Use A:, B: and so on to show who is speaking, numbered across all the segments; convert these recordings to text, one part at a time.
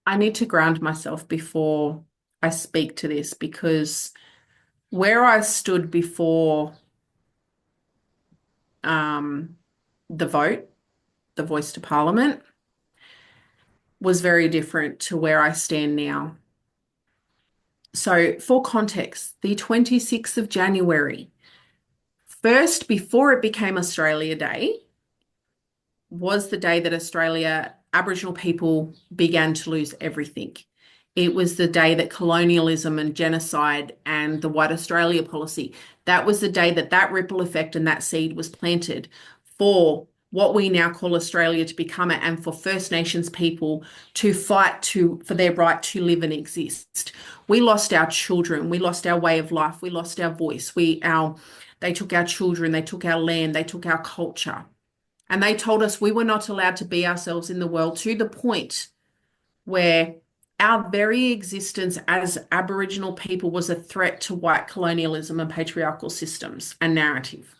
A: I need to ground myself before I speak to this because where I stood before um, the vote, the voice to Parliament, was very different to where I stand now. So, for context, the 26th of January, first before it became Australia Day, was the day that Aboriginal people began to lose everything. It was the day that colonialism and genocide and the White Australia policy, that was the day that that ripple effect and that seed was planted for what we now call Australia to become it, and for First Nations people to fight for their right to live and exist. We lost our children, we lost our way of life, we lost our voice. They took our children, they took our land, they took our culture. And they told us we were not allowed to be ourselves in the world, to the point where our very existence as Aboriginal people was a threat to white colonialism and patriarchal systems and narrative.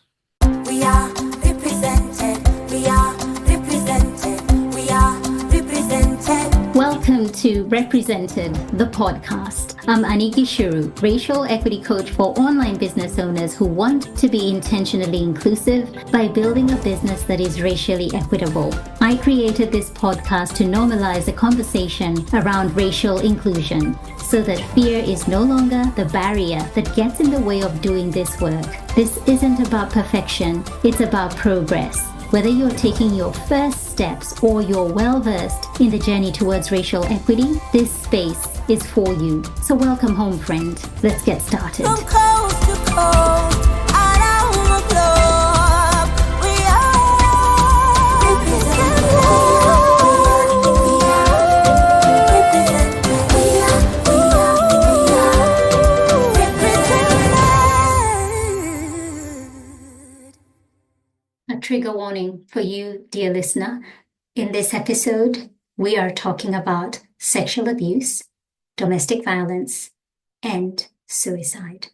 B: We are represented. We are represented. We are represented.
C: Welcome to Represented, the podcast. I'm Aniki Shuru, racial equity coach for online business owners who want to be intentionally inclusive by building a business that is racially equitable. I created this podcast to normalize the conversation around racial inclusion so that fear is no longer the barrier that gets in the way of doing this work. This isn't about perfection, it's about progress. Whether you're taking your first steps or you're well-versed in the journey towards racial equity, this space is for you. So welcome home, friend. Let's get started.
B: From coast to coast, around the globe, we are represented.
C: A trigger warning for you, dear listener. In this episode, we are talking about sexual abuse, domestic violence, and suicide.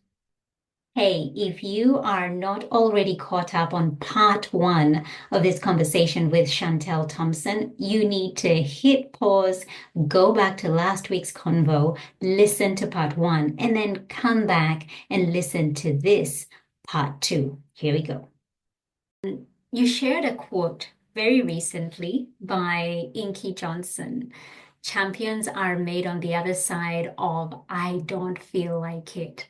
C: Hey, if you are not already caught up on part one of this conversation with Shantelle Thompson, you need to hit pause, go back to last week's convo, listen to part one, and then come back and listen to this part two. Here we go. You shared a quote very recently by Inky Johnson. Champions are made on the other side of I don't feel like it.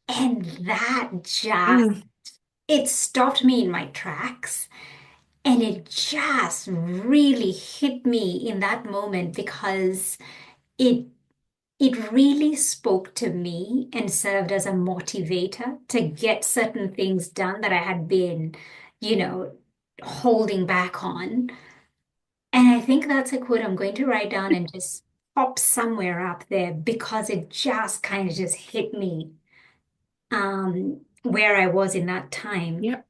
C: And that it stopped me in my tracks. And it just really hit me in that moment because it really spoke to me and served as a motivator to get certain things done that I had been, holding back on. And I think that's a quote I'm going to write down and just pop somewhere up there because it just kind of just hit me where I was in that time.
A: Yep.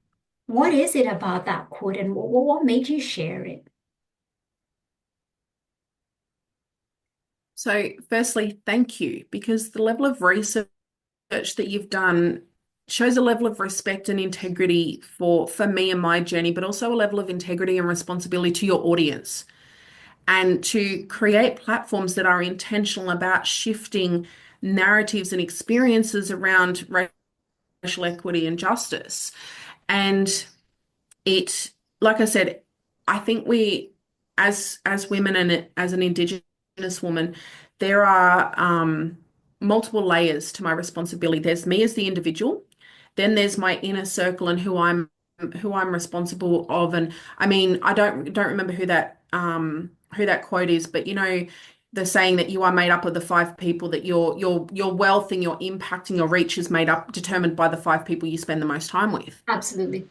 C: What is it about that quote and what made you share it?
A: So, firstly, thank you, because the level of research that you've done shows a level of respect and integrity for me and my journey, but also a level of integrity and responsibility to your audience, and to create platforms that are intentional about shifting narratives and experiences around racial equity and justice. And it, like I said, I think we, as women and as an Indigenous woman, there are multiple layers to my responsibility. There's me as the individual, then there's my inner circle and who I'm responsible of. And I mean, I don't remember who that quote is, but the saying that you are made up of the five people, that your wealth and your impact and your reach is determined by the five people you spend the most time with.
C: Absolutely.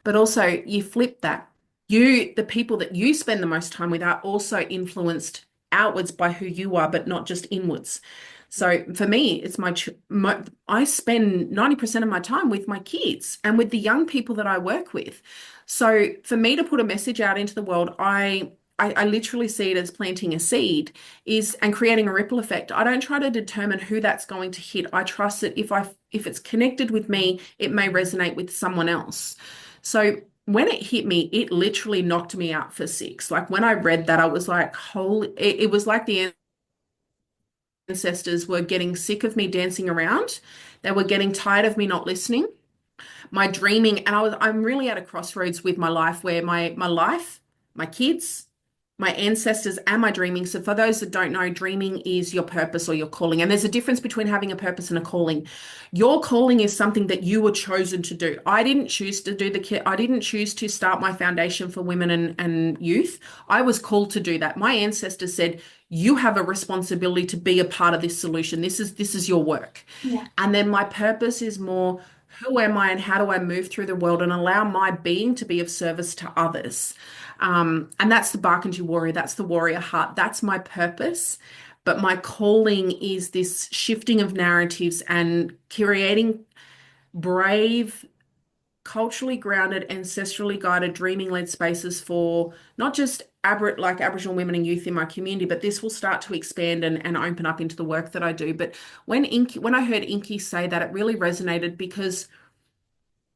A: But also you flip that. The people that you spend the most time with are also influenced outwards by who you are, but not just inwards. So for me, it's I spend 90% of my time with my kids and with the young people that I work with. So for me to put a message out into the world, I literally see it as planting a seed and creating a ripple effect. I don't try to determine who that's going to hit. I trust that if it's connected with me, it may resonate with someone else. So when it hit me, it literally knocked me out for six. Like when I read that, I was like, holy, it was like the ancestors were getting sick of me dancing around. They were getting tired of me not listening, my dreaming, and I'm really at a crossroads with my life where my life, my kids, my ancestors, and my dreaming. So for those that don't know, dreaming is your purpose or your calling. And there's a difference between having a purpose and a calling. Your calling is something that you were chosen to do. I didn't choose to do I didn't choose to start my foundation for women and youth. I was called to do that. My ancestors said, you have a responsibility to be a part of this solution. This is your work.
C: Yeah.
A: And then my purpose is more, who am I and how do I move through the world and allow my being to be of service to others? And that's the Barkindji warrior. That's the warrior heart. That's my purpose. But my calling is this shifting of narratives and creating brave, culturally grounded, ancestrally guided, dreaming led spaces for not just Aboriginal women and youth in my community, but this will start to expand and open up into the work that I do. But when I heard Inky say that, it really resonated because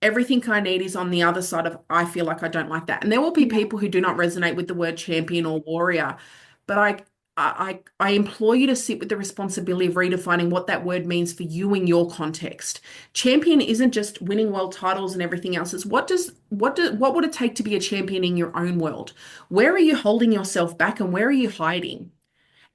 A: everything I need is on the other side of I feel like I don't like that. And there will be
C: Yeah.
A: people who do not resonate with the word champion or warrior, but I implore you to sit with the responsibility of redefining what that word means for you in your context. Champion isn't just winning world titles and everything else. It's what would it take to be a champion in your own world? Where are you holding yourself back and where are you hiding?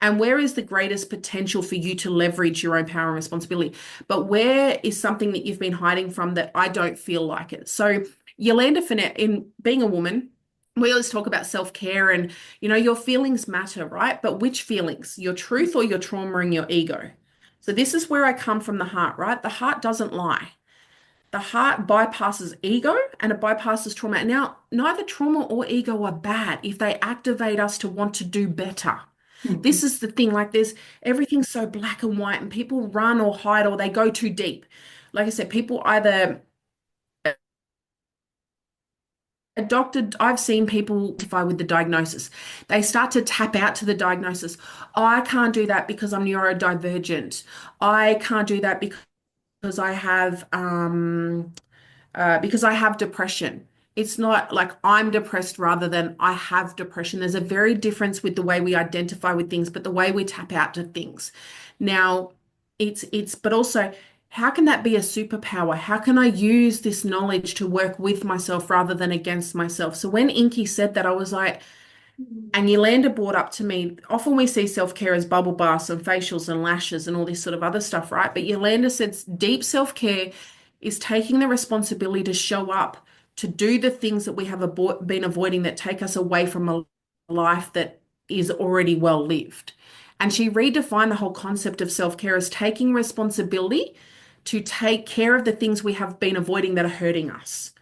A: And where is the greatest potential for you to leverage your own power and responsibility? But where is something that you've been hiding from that I don't feel like it? So, Yolanda Finette, in being a woman, we always talk about self-care and, your feelings matter, right? But which feelings? Your truth or your trauma and your ego? So, this is where I come from the heart, right? The heart doesn't lie. The heart bypasses ego and it bypasses trauma. Now, neither trauma or ego are bad if they activate us to want to do better.
C: Mhm.
A: This is the thing, like there's everything's so black and white, and people run or hide or they go too deep. Like I said, people either a doctor, I've seen people identify with the diagnosis. They start to tap out to the diagnosis. Oh, I can't do that because I'm neurodivergent. I can't do that because I have depression. It's not like I'm depressed rather than I have depression. There's a very difference with the way we identify with things, but the way we tap out to things. Now, but also, how can that be a superpower? How can I use this knowledge to work with myself rather than against myself? So when Inky said that, I was like, and Yolanda brought up to me, often we see self-care as bubble baths and facials and lashes and all this sort of other stuff, right? But Yolanda said deep self-care is taking the responsibility to show up, to do the things that we have been avoiding that take us away from a life that is already well lived. And she redefined the whole concept of self-care as taking responsibility to take care of the things we have been avoiding that are hurting us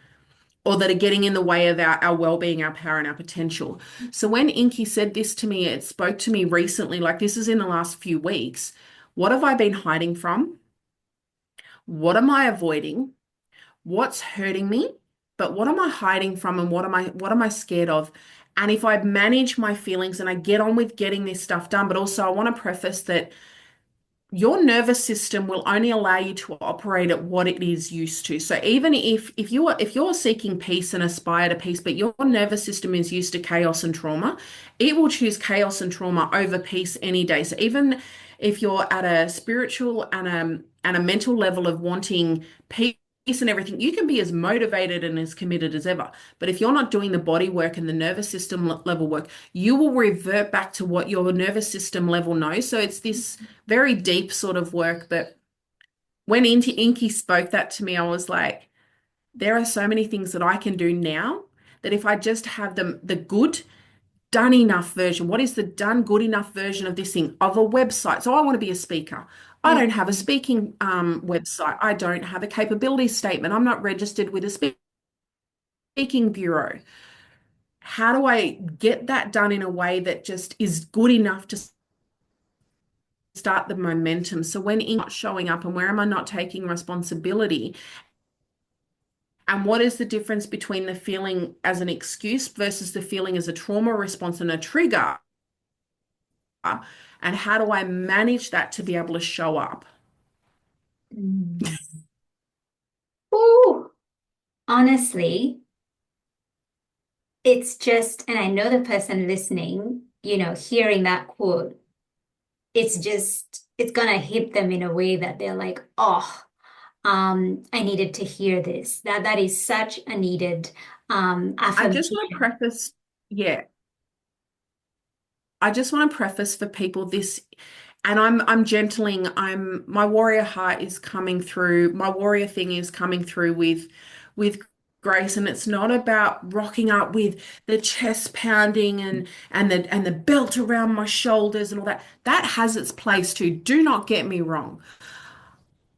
A: or that are getting in the way of our well-being, our power, and our potential. So when Inky said this to me, it spoke to me recently, like this is in the last few weeks. What have I been hiding from? What am I avoiding? What's hurting me? But what am I hiding from and what am I scared of? And if I manage my feelings and I get on with getting this stuff done, but also I want to preface that your nervous system will only allow you to operate at what it is used to. So even if you're seeking peace and aspire to peace, but your nervous system is used to chaos and trauma, it will choose chaos and trauma over peace any day. So even if you're at a spiritual and a mental level of wanting peace and everything, you can be as motivated and as committed as ever. But if you're not doing the body work and the nervous system level work, you will revert back to what your nervous system level knows. So it's this very deep sort of work. But when Inky spoke that to me, I was like, there are so many things that I can do now that if I just have the good, done enough version, what is the done good enough version of this thing, of a website? So I want to be a speaker. I don't have a
C: Mhm.
A: speaking website. I don't have a capability statement. I'm not registered with a speaking bureau. How do I get that done in a way that just is good enough to start the momentum? So when I'm not showing up and where am I not taking responsibility? And what is the difference between the feeling as an excuse versus the feeling as a trauma response and a trigger? And how do I manage that to be able to show up?
C: Mm. Ooh, honestly, it's just, and I know the person listening, hearing that quote, it's gonna hit them in a way that they're like, oh, I needed to hear this. That is such a needed
A: I just want to
C: affirmation.
A: preface, yeah, I just want to preface for people this, and I'm gentling, my warrior heart is coming through, my warrior thing is coming through with grace, and it's not about rocking up with the chest pounding and the belt around my shoulders and all that. That has its place too. Do not get me wrong.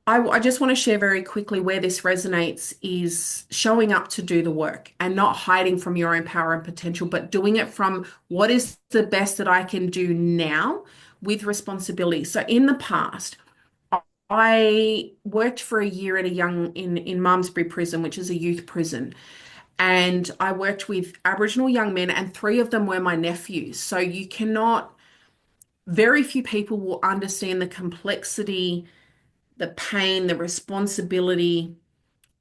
A: I just want to share very quickly where this resonates is showing up to do the work and not hiding from your own power and potential, but doing it from what is the best that I can do now with responsibility. So in the past, I worked for a year at a young in Malmesbury Prison, which is a youth prison. And I worked with Aboriginal young men, and three of them were my nephews. So you cannot, very few people will understand the complexity, the pain, the responsibility,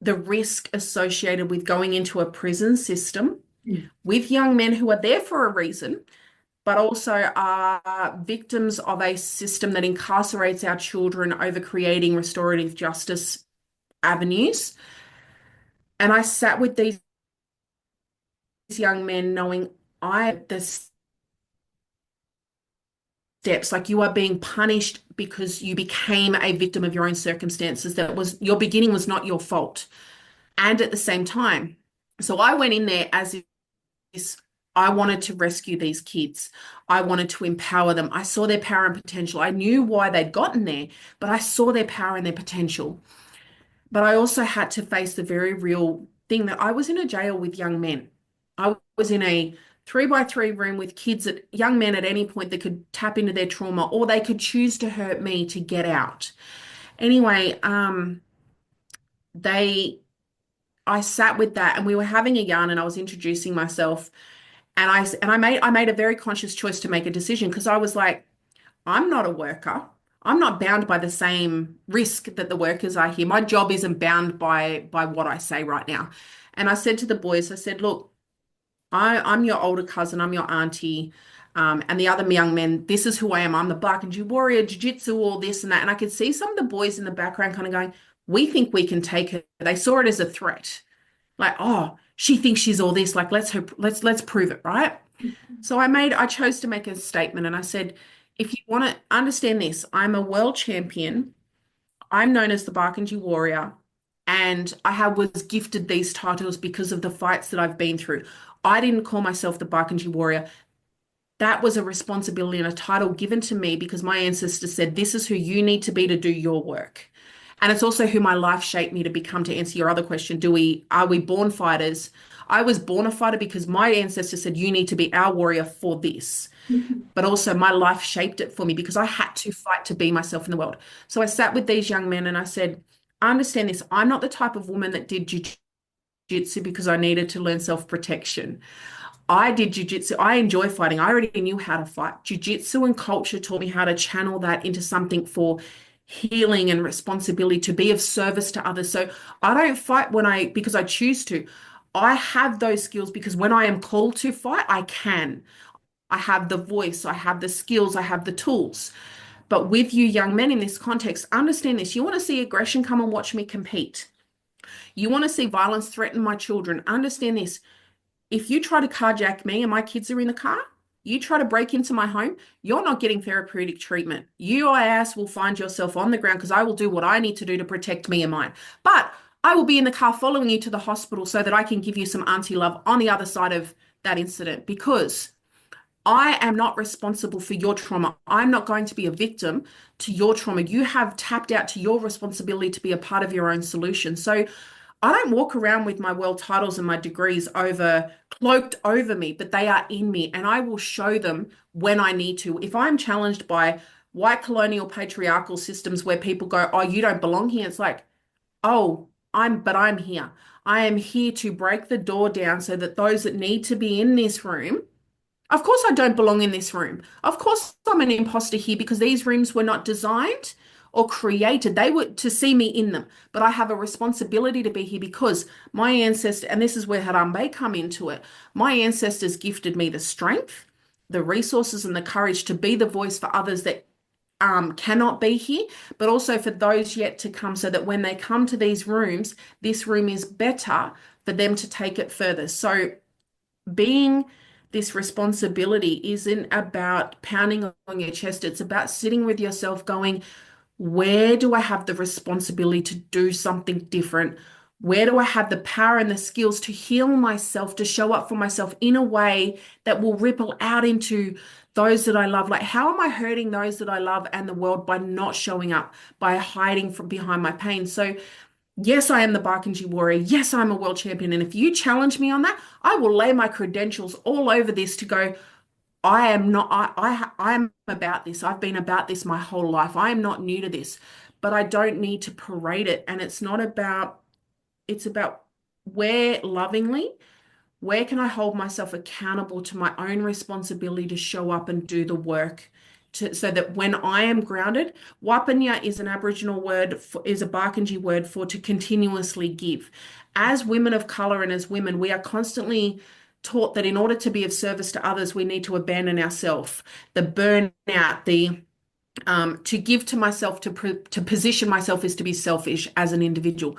A: the risk associated with going into a prison system
C: Mm.
A: with young men who are there for a reason, but also are victims of a system that incarcerates our children over creating restorative justice avenues. And I sat with these young men knowing the steps, like you are being punished because you became a victim of your own circumstances. That was your beginning was not your fault. And at the same time, so I went in there as this, I wanted to rescue these kids. I wanted to empower them. I saw their power and potential. I knew why they'd gotten there, but I saw their power and their potential. But I also had to face the very real thing that I was in a jail with young men. I was in a 3 by 3 room with kids, young men at any point that could tap into their trauma, or they could choose to hurt me to get out. Anyway, they I sat with that and we were having a yarn and I was introducing myself and I made a very conscious choice to make a decision because I was like, I'm not a worker. I'm not bound by the same risk that the workers are here. My job isn't bound by what I say right now. And I said to the boys, I said, look, I'm your older cousin, I'm your auntie, and the other young men, this is who I am. I'm the Barkindji warrior, jiu-jitsu, all this and that. And I could see some of the boys in the background kind of going, we think we can take her. They saw it as a threat. Like, oh, she thinks she's all this. Like, let's prove it, right? So I chose to make a statement and I said, if you want to understand this, I'm a world champion. I'm known as the Barkindji warrior, and was gifted these titles because of the fights that I've been through. I didn't call myself the Barkindji warrior. That was a responsibility and a title given to me because my ancestors said, this is who you need to be to do your work. And it's also who my life shaped me to become, to answer your other question. Are we born fighters? I was born a fighter because my ancestors said, you need to be our warrior for this.
C: Mhm.
A: But also my life shaped it for me because I had to fight to be myself in the world. So I sat with these young men and I said, I understand this. I'm not the type of woman that did jiu-jitsu because I needed to learn self-protection. I did jujitsu. I enjoy fighting. I already knew how to fight. Jujitsu and culture taught me how to channel that into something for healing and responsibility to be of service to others. So I don't fight because I choose to. I have those skills because when I am called to fight, I can. I have the voice, I have the skills, I have the tools. But with you young men in this context, understand this. You want to see aggression, come and watch me compete. You want to see violence threaten my children. Understand this. If you try to carjack me and my kids are in the car, you try to break into my home, you're not getting therapeutic treatment. Your ass will find yourself on the ground because I will do what I need to do to protect me and mine. But I will be in the car following you to the hospital so that I can give you some auntie love on the other side of that incident because I am not responsible for your trauma. I'm not going to be a victim to your trauma. You have tapped out to your responsibility to be a part of your own solution. So I don't walk around with my world titles and my degrees cloaked over me, but they are in me and I will show them when I need to. If I'm challenged by white colonial patriarchal systems where people go, oh, you don't belong here. It's like, oh, but I'm here. I am here to break the door down so that those that need to be in this room, of course I don't belong in this room. Of course I'm an imposter here because these rooms were not designed or created. They were to see me in them, but I have a responsibility to be here because my ancestor, and this is where Harambe come into it, my ancestors gifted me the strength, the resources, and the courage to be the voice for others that cannot be here, but also for those yet to come, so that when they come to these rooms, this room is better for them to take it further. So being this responsibility isn't about pounding on your chest. It's about sitting with yourself going, where do I have the responsibility to do something different? Where do I have the power and the skills to heal myself, to show up for myself in a way that will ripple out into those that I love? Like, how am I hurting those that I love and the world by not showing up, by hiding from behind my pain? So yes, I am the Barkindji warrior. Yes, I'm a world champion. And if you challenge me on that, I will lay my credentials all over this to go, I am not, I am about this. I've been about this my whole life. I am not new to this, but I don't need to parade it. And it's not about, it's about where lovingly, where can I hold myself accountable to my own responsibility to show up and do the work so that when I am grounded, Wapanya is an Aboriginal word, is a Barkindji word for to continuously give. As women of color and as women, we are constantly taught that in order to be of service to others, we need to abandon ourselves, the burnout, the to give to myself, to position myself is to be selfish as an individual.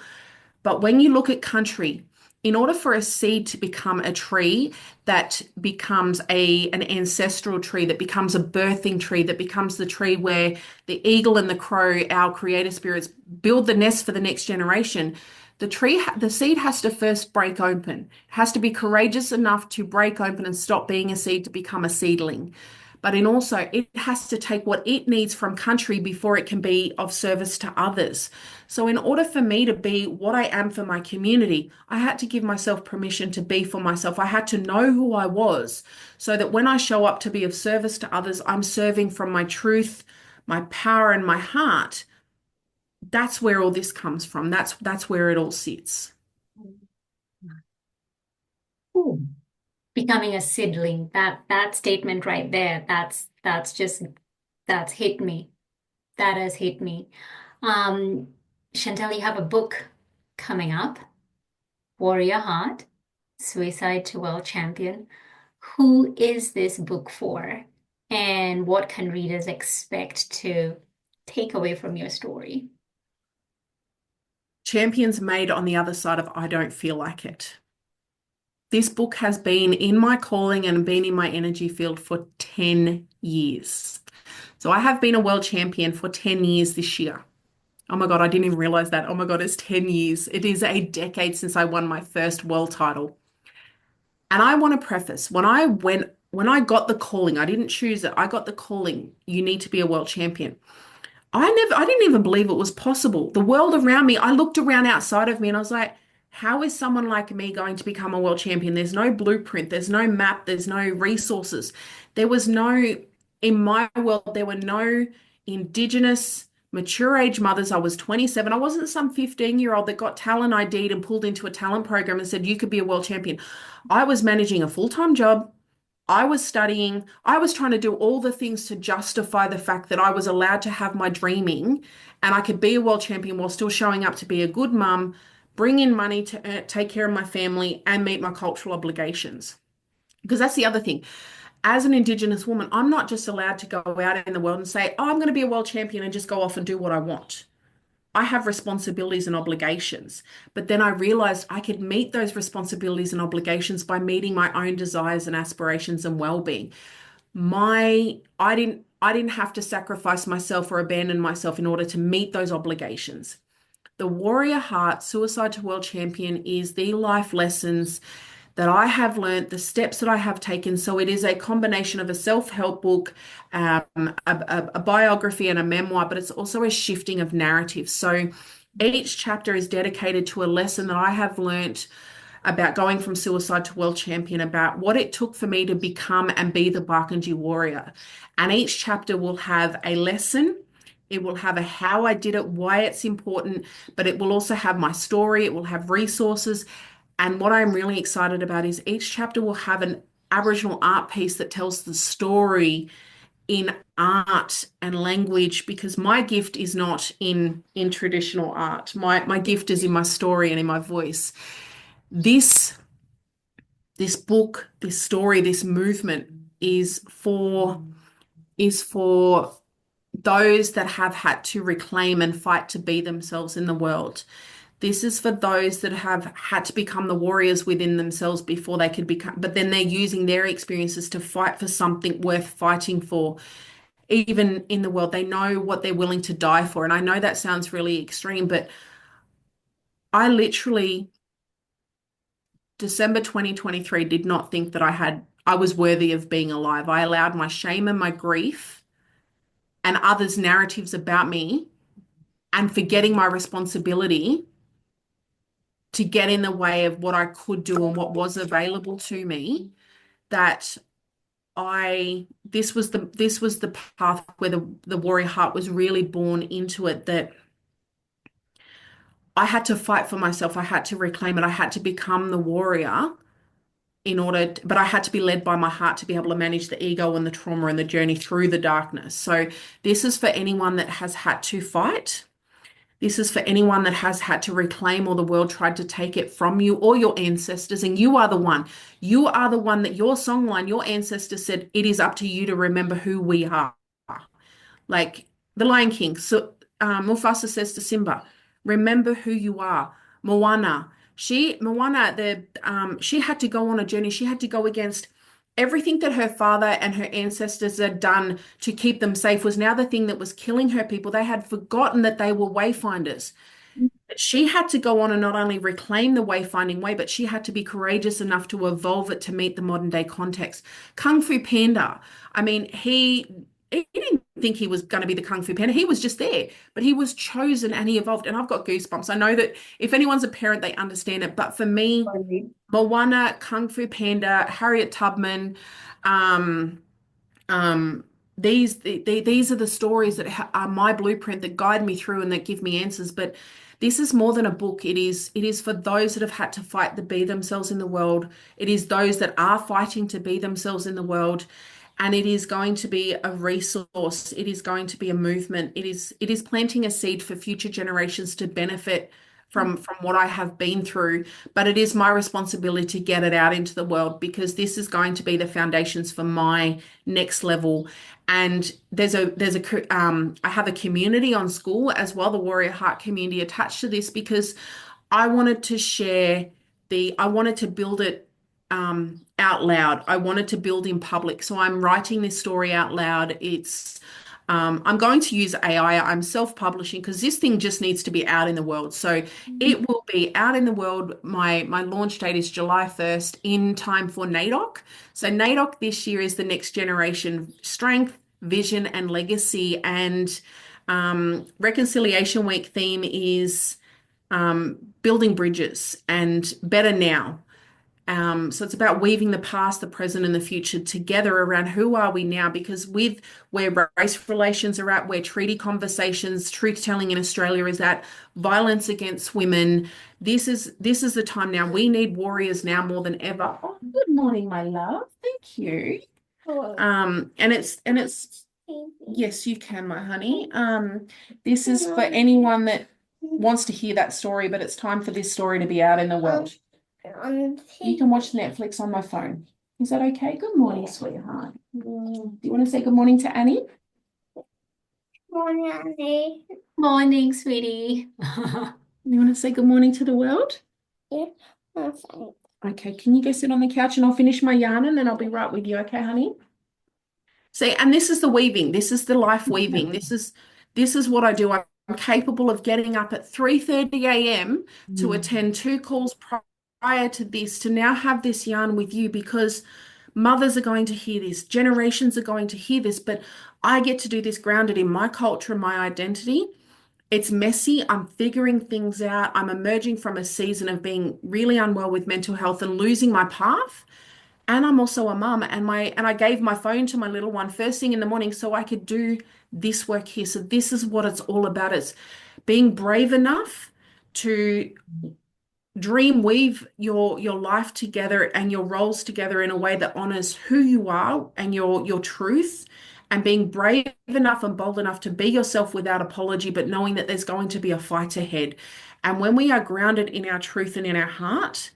A: But when you look at country, in order for a seed to become a tree that becomes an ancestral tree, that becomes a birthing tree, that becomes the tree where the eagle and the crow, our creator spirits, build the nest for the next generation, the seed has to first break open. It has to be courageous enough to break open and stop being a seed to become a seedling. But in also, it has to take what it needs from country before it can be of service to others. So in order for me to be what I am for my community, I had to give myself permission to be for myself. I had to know who I was so that when I show up to be of service to others, I'm serving from my truth, my power, and my heart. That's where all this comes from. That's where it all sits.
C: Ooh, becoming a seedling, that statement right there, that's hit me. That has hit me. Um, Shantelle, you have a book coming up, Warrior Heart, Suicide to World Champion. Who is this book for? And what can readers expect to take away from your story?
A: Champions made on the other side of I don't feel like it. This book has been in my calling and been in my energy field for 10 years. So I have been a world champion for 10 years this year. Oh my God, I didn't even realize that. Oh my God, it's 10 years. It is a decade since I won my first world title. And I want to preface, when I got the calling, I didn't choose it. I got the calling, you need to be a world champion. I didn't even believe it was possible. The world around me, I looked around outside of me and I was like, how is someone like me going to become a world champion? There's no blueprint, there's no map, there's no resources. There was no, in my world, there were no Indigenous mature age mothers. I was 27. I wasn't some 15-year-old that got talent ID'd and pulled into a talent program and said, you could be a world champion. I was managing a full-time job. I was studying. I was trying to do all the things to justify the fact that I was allowed to have my dreaming and I could be a world champion while still showing up to be a good mum, bring in money to take care of my family and meet my cultural obligations. Because that's the other thing. As an Indigenous woman, I'm not just allowed to go out in the world and say, oh, I'm going to be a world champion and just go off and do what I want. I have responsibilities and obligations. But then I realized I could meet those responsibilities and obligations by meeting my own desires and aspirations and well-being. I didn't have to sacrifice myself or abandon myself in order to meet those obligations. The Warrior Heart Suicide to World Champion is the life lessons that I have learned, the steps that I have taken. So it is a combination of a self-help book, a biography and a memoir, but it's also a shifting of narrative. So each chapter is dedicated to a lesson that I have learned about going from suicide to world champion, about what it took for me to become and be the Barkindji warrior. And each chapter will have a lesson. It will have a how I did it, why it's important, but it will also have my story. It will have resources. And what I'm really excited about is each chapter will have an Aboriginal art piece that tells the story in art and language because my gift is not in traditional art. My gift is in my story and in my voice. This this book, this story, this movement is for those that have had to reclaim and fight to be themselves in the world. This is for those that have had to become the warriors within themselves before they could become, but then they're using their experiences to fight for something worth fighting for. Even in the world, they know what they're willing to die for. And I know that sounds really extreme, but I literally, December 2023, did not think that I was worthy of being alive. I allowed my shame and my grief and others' narratives about me and forgetting my responsibility to get in the way of what I could do and what was available to me, that this was the path where the warrior heart was really born into it, that I had to fight for myself. I had to reclaim it. I had to become the warrior but I had to be led by my heart to be able to manage the ego and the trauma and the journey through the darkness. So this is for anyone that has had to fight. This is for anyone that has had to reclaim or the world tried to take it from you or your ancestors. And you are the one. You are the one that your songline, your ancestors said, it is up to you to remember who we are. Like the Lion King. So Mufasa says to Simba, remember who you are. She had to go on a journey. She had to go against everything that her father and her ancestors had done to keep them safe was now the thing that was killing her people. They had forgotten that they were wayfinders. She had to go on and not only reclaim the wayfinding way, but she had to be courageous enough to evolve it to meet the modern day context. Kung Fu Panda, I mean, he didn't think he was going to be the Kung Fu Panda. He was just there, but he was chosen and he evolved. And I've got goosebumps. I know that if anyone's a parent, they understand it. But for me, Moana, Kung Fu Panda, Harriet Tubman, um, um, these are the stories that are my blueprint that guide me through and that give me answers. But this is more than a book. It is for those that have had to fight to be themselves in the world. It is those that are fighting to be themselves in the world. And it is going to be a resource. It is going to be a movement. It is planting a seed for future generations to benefit from what I have been through, but it is my responsibility to get it out into the world because this is going to be the foundations for my next level. And I have a community on school as well, the Warrior Heart community attached to this because I wanted to I wanted to build it out loud. I wanted to build in public. So I'm writing this story out loud. I'm going to use AI. I'm self-publishing because this thing just needs to be out in the world. So it will be out in the world. My launch date is July 1st in time for NAIDOC. So NAIDOC this year is the next generation strength, vision, and legacy. And Reconciliation Week theme is building bridges and better now. So it's about weaving the past, the present, and the future together around who are we now? Because with where race relations are at, where treaty conversations, truth telling in Australia is at, violence against women, this is the time now. We need warriors now more than ever. Oh, good morning, my love. Thank you. And it's yes, you can, my honey. This is for anyone that wants to hear that story, but it's time for this story to be out in the world. You can watch Netflix on my phone. Is that okay? Good morning, sweetheart. Do you want to say good morning to Annie?
B: Morning, Annie.
C: Morning, sweetie.
A: You want to say good morning to the world?
B: Yeah, okay.
A: Okay, can you go sit on the couch and I'll finish my yarn and then I'll be right with you, okay, honey? See, and this is the weaving. This is the life weaving. This is what I do. I'm capable of getting up at 3:30 a.m. to attend 2 calls prior to this, to now have this yarn with you because mothers are going to hear this, generations are going to hear this, but I get to do this grounded in my culture and my identity. It's messy. I'm figuring things out. I'm emerging from a season of being really unwell with mental health and losing my path. And I'm also a mum, and I gave my phone to my little one first thing in the morning so I could do this work here. So this is what it's all about. It's being brave enough to dream weave your life together and your roles together in a way that honors who you are and your truth and being brave enough and bold enough to be yourself without apology, but knowing that there's going to be a fight ahead. And when we are grounded in our truth and in our heart,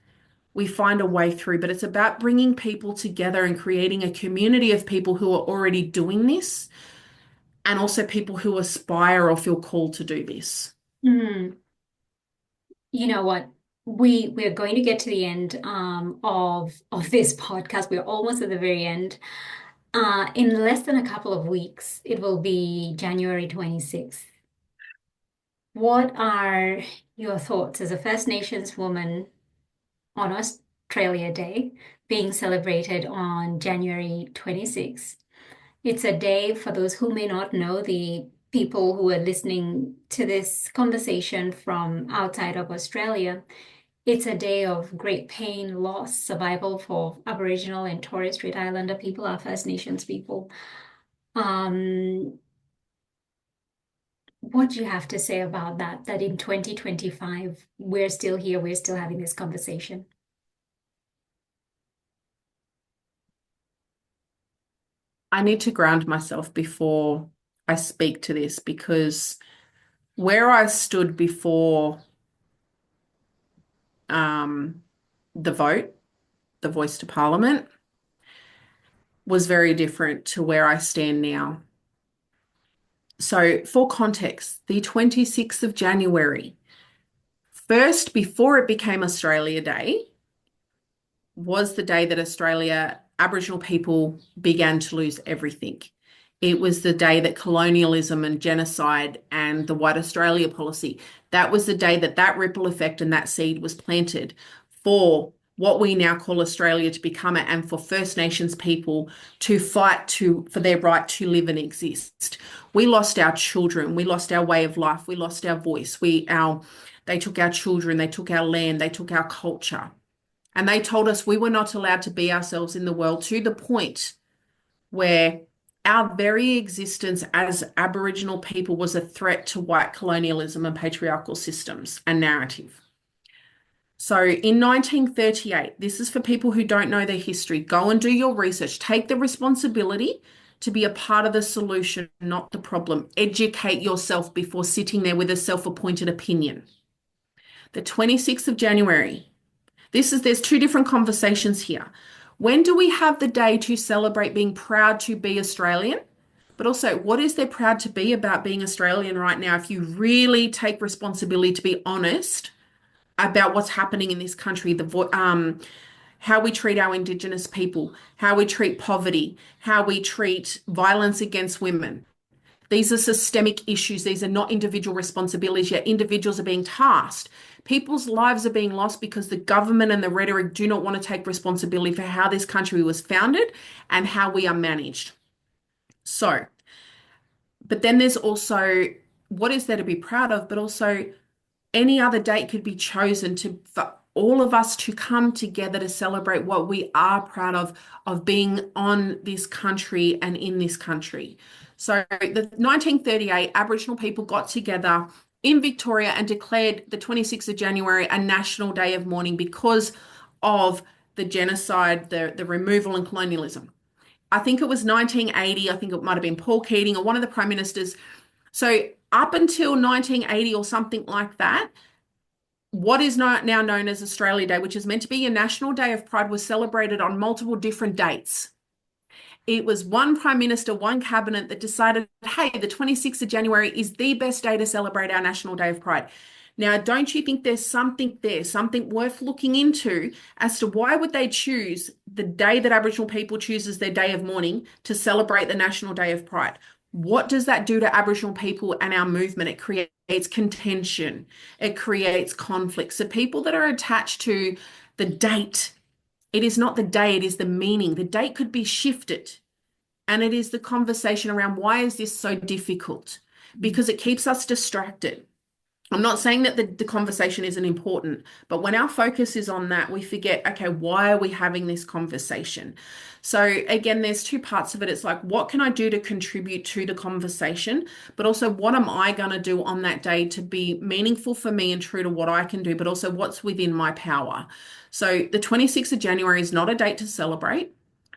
A: we find a way through. But it's about bringing people together and creating a community of people who are already doing this, and also people who aspire or feel called to do this.
C: Mm. You know what? We're going to get to the end of this podcast. We're almost at the very end. In less than a couple of weeks, it will be January 26th. What are your thoughts as a First Nations woman on Australia Day being celebrated on January 26th? It's a day, for those who may not know, the people who are listening to this conversation from outside of Australia. It's a day of great pain, loss, survival for Aboriginal and Torres Strait Islander people, our First Nations people. What do you have to say about that? That in 2025, we're still here, we're still having this conversation.
A: I need to ground myself before I speak to this, because where I stood before um, the vote, the voice to Parliament, was very different to where I stand now. So, for context, the 26th of January, first before it became Australia Day, was the day that Aboriginal people began to lose everything. It was the day that colonialism and genocide and the White Australia policy, that was the day that that ripple effect and that seed was planted for what we now call Australia to become it, and for First Nations people to fight for their right to live and exist. We lost our children, we lost our way of life, we lost our voice. They took our children, they took our land, they took our culture. And they told us we were not allowed to be ourselves in the world, to the point where our very existence as Aboriginal people was a threat to white colonialism and patriarchal systems and narrative. So in 1938, this is for people who don't know their history. Go and do your research. Take the responsibility to be a part of the solution, not the problem. Educate yourself before sitting there with a self-appointed opinion. The 26th of January, there's two different conversations here. When do we have the day to celebrate being proud to be Australian? But also, what is there proud to be about being Australian right now if you really take responsibility to be honest about what's happening in this country, how we treat our Indigenous people, how we treat poverty, how we treat violence against women. These are systemic issues. These are not individual responsibilities, yet individuals are being tasked. People's lives are being lost because the government and the rhetoric do not want to take responsibility for how this country was founded and how we are managed. So, but then there's also what is there to be proud of, but also any other date could be chosen for all of us to come together to celebrate what we are proud of being on this country and in this country. So the 1938 Aboriginal people got together in Victoria and declared the 26th of January a national day of mourning because of the genocide, the removal and colonialism. I think it was 1980. I think it might have been Paul Keating or one of the prime ministers. So up until 1980 or something like that, what is now known as Australia Day, which is meant to be a national day of pride, was celebrated on multiple different dates. It was one prime minister, one cabinet that decided, hey, the 26th of January is the best day to celebrate our National Day of Pride. Now, don't you think there's something there, something worth looking into as to why would they choose the day that Aboriginal people choose as their day of mourning to celebrate the National Day of Pride? What does that do to Aboriginal people and our movement? It creates contention. It creates conflict. So people that are attached to the date, it is not the day, it is the meaning. The date could be shifted. And it is the conversation around why is this so difficult? Because it keeps us distracted. I'm not saying that the conversation isn't important, but when our focus is on that, we forget, okay, why are we having this conversation? So again, there's two parts of it. It's like, what can I do to contribute to the conversation? But also, what am I going to do on that day to be meaningful for me and true to what I can do, but also what's within my power? So the 26th of January is not a date to celebrate.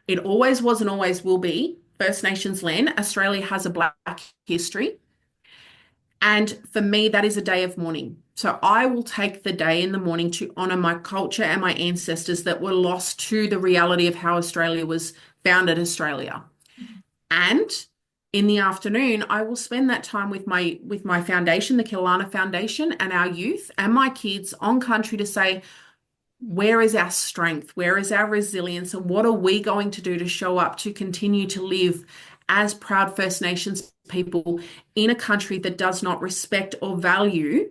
A: It always was and always will be First Nations land. Australia has a Black history. And for me, that is a day of mourning. So I will take the day in the morning to honor my culture and my ancestors that were lost to the reality of how Australia was founded Australia. And in the afternoon, I will spend that time with my foundation, the Kiilalaana Foundation, and our youth and my kids on country to say, where is our strength? Where is our resilience? And what are we going to do to show up to continue to live as proud First Nations people in a country that does not respect or value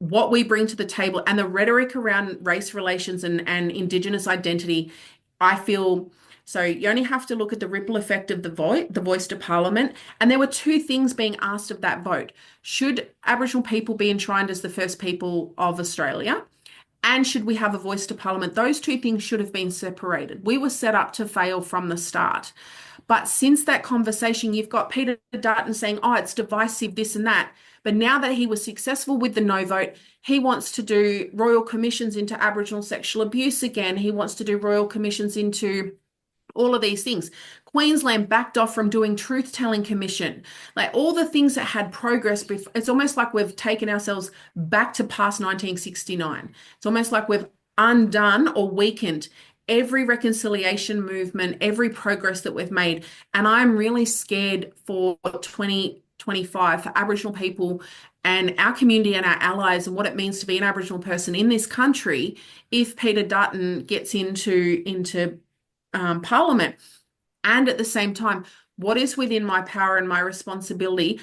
A: what we bring to the table and the rhetoric around race relations and Indigenous identity? I feel so you only have to look at the ripple effect of the voice to Parliament. And there were two things being asked of that vote. Should Aboriginal people be enshrined as the first people of Australia? And should we have a voice to Parliament? Those two things should have been separated. We were set up to fail from the start. But since that conversation, you've got Peter Dutton saying, oh, it's divisive, this and that. But now that he was successful with the no vote, he wants to do royal commissions into Aboriginal sexual abuse again. He wants to do royal commissions into all of these things. Queensland backed off from doing truth-telling commission. Like all the things that had progress before, it's almost like we've taken ourselves back to past 1969. It's almost like we've undone or weakened every reconciliation movement, every progress that we've made. And I'm really scared for 2025 for Aboriginal people and our community and our allies and what it means to be an Aboriginal person in this country if Peter Dutton gets into Parliament. And at the same time, what is within my power and my responsibility,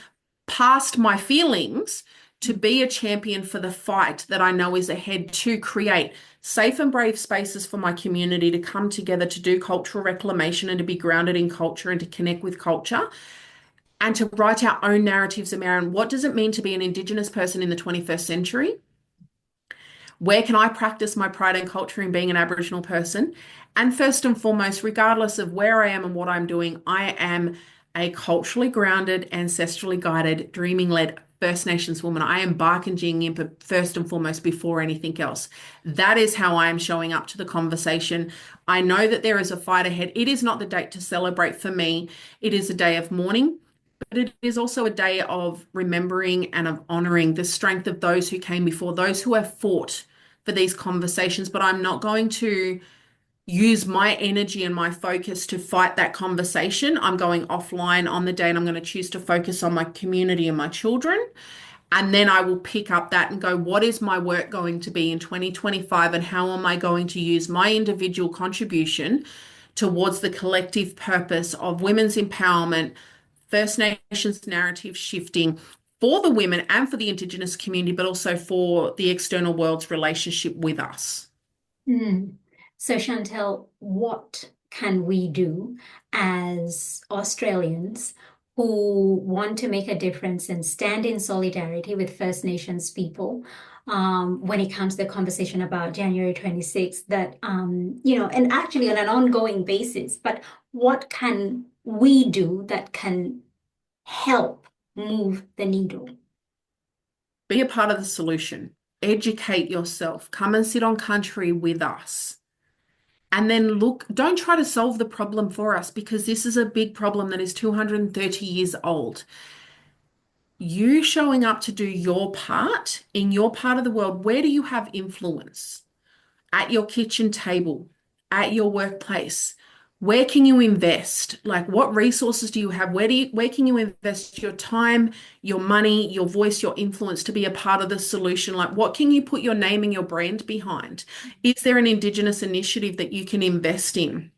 A: past my feelings, to be a champion for the fight that I know is ahead to create safe and brave spaces for my community to come together to do cultural reclamation and to be grounded in culture and to connect with culture and to write our own narratives around what does it mean to be an Indigenous person in the 21st century? Where can I practice my pride and culture in being an Aboriginal person? And first and foremost, regardless of where I am and what I'm doing, I am a culturally grounded, ancestrally guided, dreaming-led First Nations woman. I am Bark and Jing first and foremost before anything else. That is how I am showing up to the conversation. I know that there is a fight ahead. It is not the date to celebrate for me. It is a day of mourning. But it is also a day of remembering and of honoring the strength of those who came before, those who have fought for these conversations. But I'm not going to use my energy and my focus to fight that conversation. I'm going offline on the day and I'm going to choose to focus on my community and my children. And then I will pick up that and go, what is my work going to be in 2025 and how am I going to use my individual contribution towards the collective purpose of women's empowerment, First Nations narrative shifting for the women and for the Indigenous community, but also for the external world's relationship with us.
C: So, Shantelle, what can we do as Australians who want to make a difference and stand in solidarity with First Nations people when it comes to the conversation about January 26th, that, and actually on an ongoing basis, but what can we do that can help move the needle?
A: Be a part of the solution. Educate yourself. Come and sit on country with us. And then look, don't try to solve the problem for us because this is a big problem that is 230 years old. You showing up to do your part in your part of the world, where do you have influence? At your kitchen table, at your workplace. Where can you invest? Like what resources do you have? Where can you invest your time, your money, your voice, your influence to be a part of the solution? Like what can you put your name and your brand behind? Is there an Indigenous initiative that you can invest in?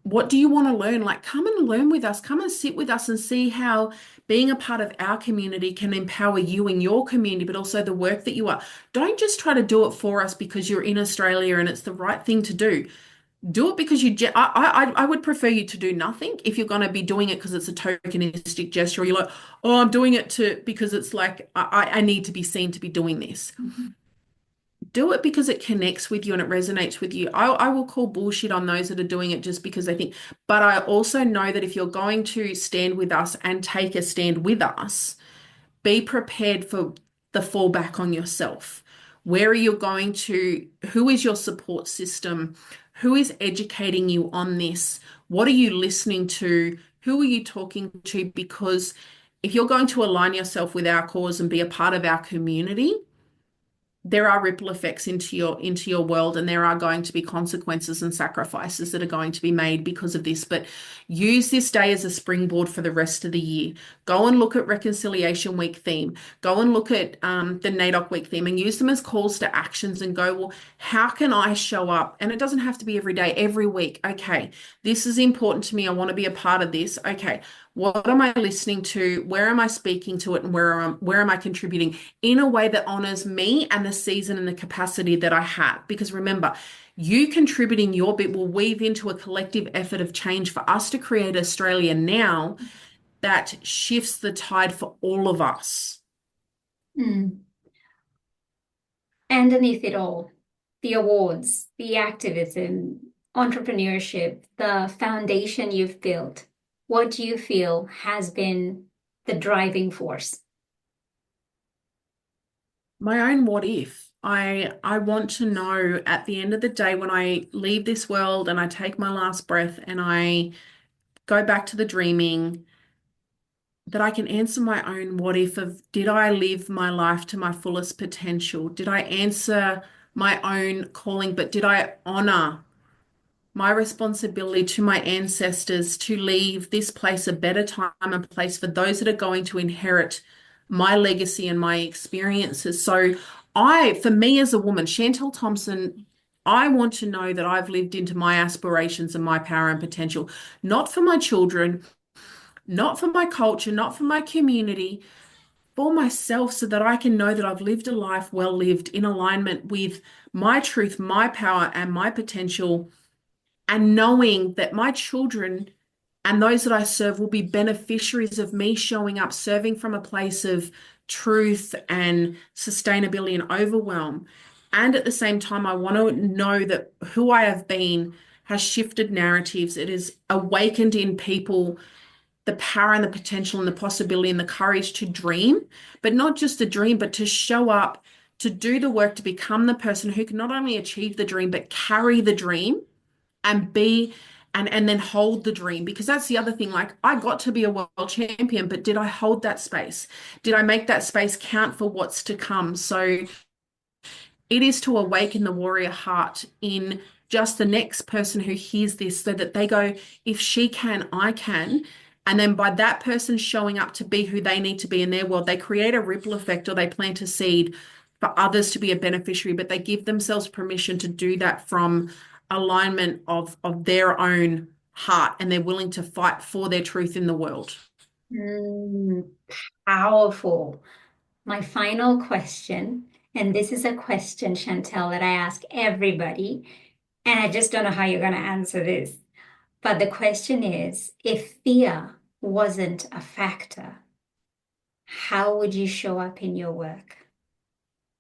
A: What do you want to learn? Like come and learn with us, come and sit with us and see how being a part of our community can empower you in your community, but also the work that you are. Don't just try to do it for us because you're in Australia and it's the right thing to do. Do it because I would prefer you to do nothing if you're going to be doing it because it's a tokenistic gesture or you're like, oh, I'm doing it because it's like, I need to be seen to be doing this. Do it because it connects with you and it resonates with you. I will call bullshit on those that are doing it just because they think, but I also know that if you're going to stand with us and take a stand with us, be prepared for the fallback on yourself. Where are you going to, who is your support system? Who is educating you on this? What are you listening to? Who are you talking to? Because if you're going to align yourself with our cause and be a part of our community, there are ripple effects into your world, and there are going to be consequences and sacrifices that are going to be made because of this. But use this day as a springboard for the rest of the year. Go and look at Reconciliation Week theme. Go and look at the NAIDOC Week theme and use them as calls to actions and go, well, how can I show up? And it doesn't have to be every day, every week. Okay, this is important to me. I want to be a part of this. Okay, what am I listening to? Where am I speaking to it? And where am I contributing in a way that honors me and the season and the capacity that I have? Because remember, you contributing your bit will weave into a collective effort of change for us to create Australia now that shifts the tide for all of us.
C: Mm. Underneath it all, the awards, the activism, entrepreneurship, the foundation you've built, what do you feel has been the driving force?
A: My own what if. I want to know at the end of the day when I leave this world and I take my last breath and I go back to the dreaming, that I can answer my own what if of, did I live my life to my fullest potential? Did I answer my own calling, but did I honor my responsibility to my ancestors to leave this place a better time and place for those that are going to inherit my legacy and my experiences? So for me as a woman, Shantelle Thompson, I want to know that I've lived into my aspirations and my power and potential, not for my children, not for my culture, not for my community, for myself, so that I can know that I've lived a life well lived in alignment with my truth, my power, and my potential, and knowing that my children and those that I serve will be beneficiaries of me showing up, serving from a place of truth and sustainability and overwhelm. And at the same time, I want to know that who I have been has shifted narratives. It has awakened in people the power and the potential and the possibility and the courage to dream, but not just a dream, but to show up, to do the work, to become the person who can not only achieve the dream, but carry the dream and be and then hold the dream. Because that's the other thing. Like, I got to be a world champion, but did I hold that space? Did I make that space count for what's to come? So it is to awaken the warrior heart in just the next person who hears this, so that they go, if she can, I can. And then by that person showing up to be who they need to be in their world, they create a ripple effect, or they plant a seed for others to be a beneficiary, but they give themselves permission to do that from alignment of their own heart, and they're willing to fight for their truth in the world.
C: Mm, powerful. My final question, and this is a question, Shantelle, that I ask everybody, and I just don't know how you're going to answer this. But the question is, if fear wasn't a factor, how would you show up in your work?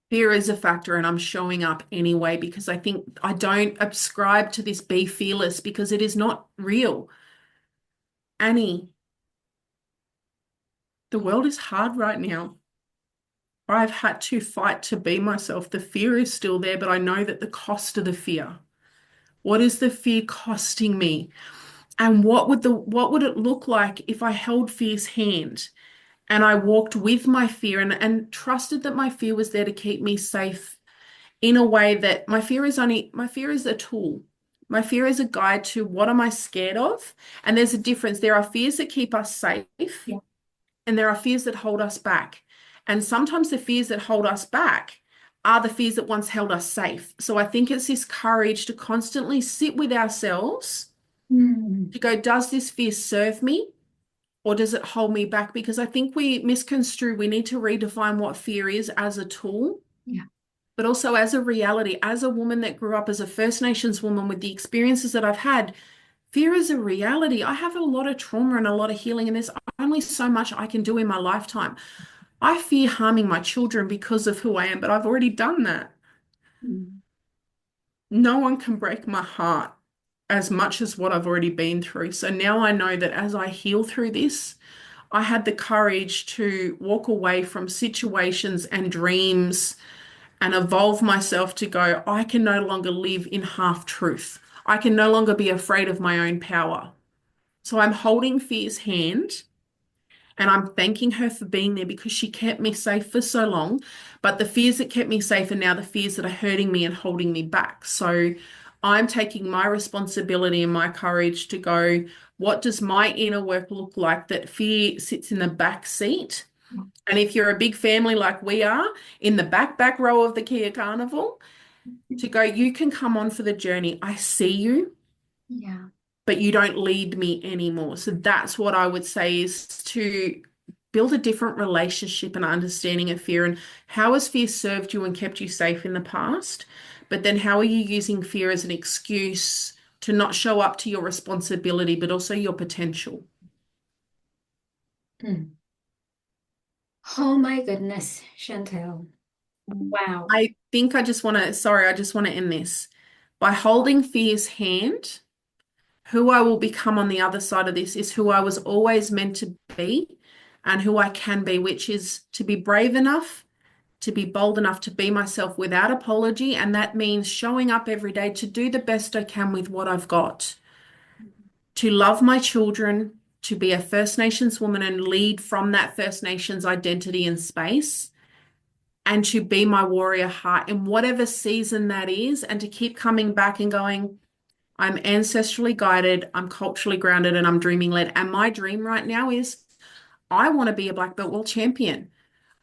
A: Fear is a factor, and I'm showing up anyway, because I think I don't ascribe to this be fearless, because it is not real. Annie, the world is hard right now. I've had to fight to be myself. The fear is still there, but I know that the cost of the fear. What is the fear costing me? And what would it look like if I held fear's hand and I walked with my fear and trusted that my fear was there to keep me safe, in a way that my fear is a tool. My fear is a guide to what am I scared of? And there's a difference. There are fears that keep us safe,
C: Yeah.
A: and there are fears that hold us back. And sometimes the fears that hold us back are the fears that once held us safe. So I think it's this courage to constantly sit with ourselves,
C: Mm,
A: to go, does this fear serve me, or does it hold me back? Because I think we misconstrue, we need to redefine what fear is as a tool,
C: yeah.
A: but also as a reality. As a woman that grew up as a First Nations woman, with the experiences that I've had, fear is a reality. I have a lot of trauma and a lot of healing, and there's only so much I can do in my lifetime. I fear harming my children because of who I am, but I've already done that.
C: Mm.
A: No one can break my heart as much as what I've already been through. So now I know that as I heal through this, I had the courage to walk away from situations and dreams and evolve myself to go, I can no longer live in half truth. I can no longer be afraid of my own power. So I'm holding Fear's hand and I'm thanking her for being there because she kept me safe for so long. But the fears that kept me safe are now the fears that are hurting me and holding me back. So I'm taking my responsibility and my courage to go, what does my inner work look like that fear sits in the back seat? And if you're a big family like we are, in the back row of the Kia Carnival, to go, you can come on for the journey. I see you,
C: Yeah.
A: but you don't lead me anymore. So that's what I would say is to build a different relationship and understanding of fear. And how has fear served you and kept you safe in the past? But then how are you using fear as an excuse to not show up to your responsibility, but also your potential?
C: Mm. Oh my goodness, Shantelle. Wow.
A: I think I just want to, sorry, I just want to end this. By holding fear's hand, who I will become on the other side of this is who I was always meant to be and who I can be, which is to be brave enough, to be bold enough to be myself without apology. And that means showing up every day to do the best I can with what I've got, to love my children, to be a First Nations woman and lead from that First Nations identity and space, and to be my warrior heart in whatever season that is, and to keep coming back and going, I'm ancestrally guided, I'm culturally grounded, and I'm dreaming led. And my dream right now is I want to be a black belt world champion.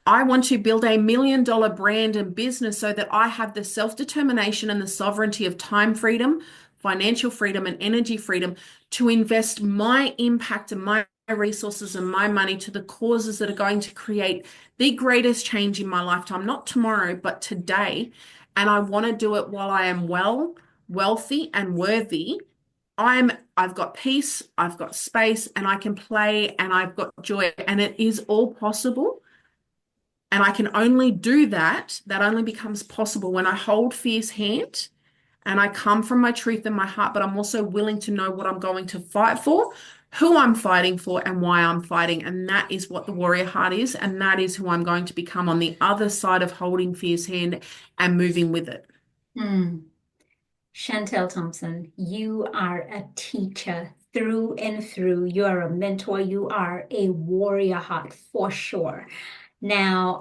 A: I want to build $1 million brand and business so that I have the self-determination and the sovereignty of time freedom, financial freedom, and energy freedom to invest my impact and my resources and my money to the causes that are going to create the greatest change in my lifetime, not tomorrow, but today. And I want to do it while I am well, wealthy, and worthy. I've got peace, I've got space, and I can play, and I've got joy, and it is all possible. And I can only do that. That only becomes possible when I hold fear's hand and I come from my truth and my heart, but I'm also willing to know what I'm going to fight for, who I'm fighting for, and why I'm fighting. And that is what the warrior heart is. And that is who I'm going to become on the other side of holding fear's hand and moving with it.
C: Mm. Shantelle Thompson, you are a teacher through and through. You are a mentor. You are a warrior heart for sure. Now,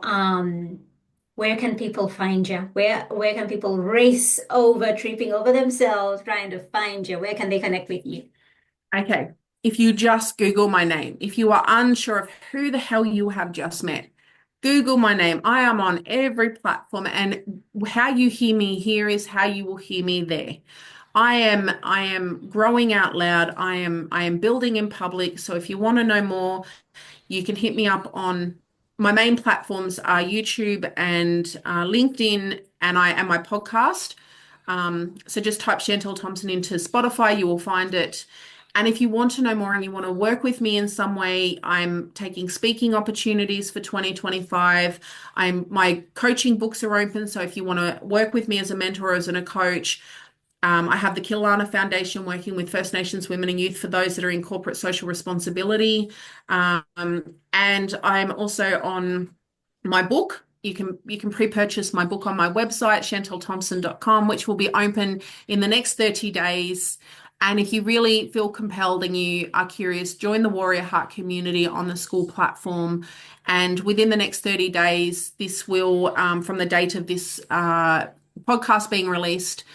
C: where can people find you? Where can people race over, tripping over themselves, trying to find you? Where can they connect with you?
A: Okay. If you just Google my name, if you are unsure of who the hell you have just met, Google my name. I am on every platform, and how you hear me here is how you will hear me there. I am growing out loud. I am building in public. So if you want to know more, you can hit me up on my main platforms are YouTube and LinkedIn, and my podcast. So just type Shantelle Thompson into Spotify, you will find it. And if you want to know more and you want to work with me in some way, I'm taking speaking opportunities for 2025. My coaching books are open. So if you want to work with me as a mentor, as a coach, I have the Kiilalaana Foundation working with First Nations women and youth for those that are in corporate social responsibility. And I'm also on my book. You can pre-purchase my book on my website, chantellethompson.com, which will be open in the next 30 days. And if you really feel compelled and you are curious, join the Warrior Heart community on the school platform. And within the next 30 days, this will, from the date of this podcast being released,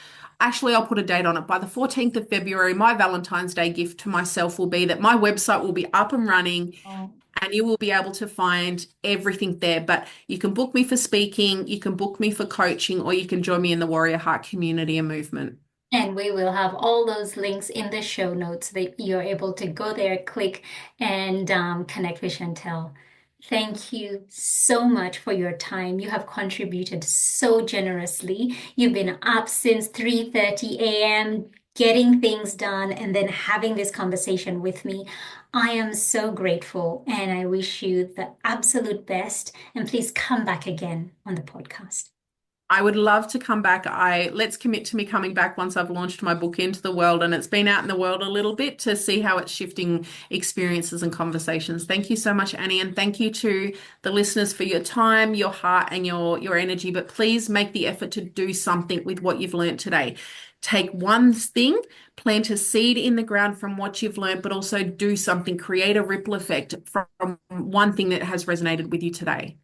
A: actually, I'll put a date on it. By the 14th of February, my Valentine's Day gift to myself will be that my website will be up and running
C: Oh.
A: and you will be able to find everything there. But you can book me for speaking, you can book me for coaching, or you can join me in the Warrior Heart community and movement.
C: And we will have all those links in the show notes that you're able to go there, click, and connect with Shantelle. Thank you so much for your time. You have contributed so generously. You've been up since 3:30 a.m. getting things done and then having this conversation with me. I am so grateful and I wish you the absolute best. And please come back again on the podcast.
A: I would love to come back. Let's commit to me coming back once I've launched my book into the world and it's been out in the world a little bit to see how it's shifting experiences and conversations. Thank you so much, Annie, and thank you to the listeners for your time, your heart, and your energy. But please make the effort to do something with what you've learned today. Take one thing, plant a seed in the ground from what you've learned, but also do something, create a ripple effect from one thing that has resonated with you today.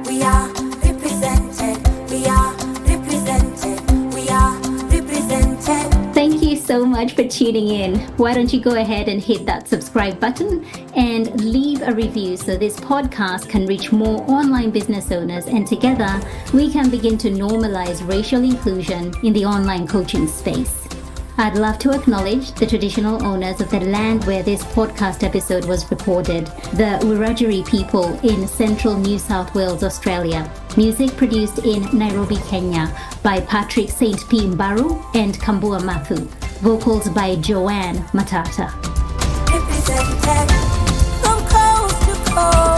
D: We are represented. We are represented. We are represented.
C: Thank you so much for tuning in. Why don't you go ahead and hit that subscribe button and leave a review so this podcast can reach more online business owners, and together we can begin to normalize racial inclusion in the online coaching space. I'd love to acknowledge the traditional owners of the land where this podcast episode was recorded, the Wiradjuri people in central New South Wales, Australia. Music produced in Nairobi, Kenya by Patrick St. Mbaru and Kambua Mathu. Vocals by Joanne Matata.
D: Represented from coast to coast.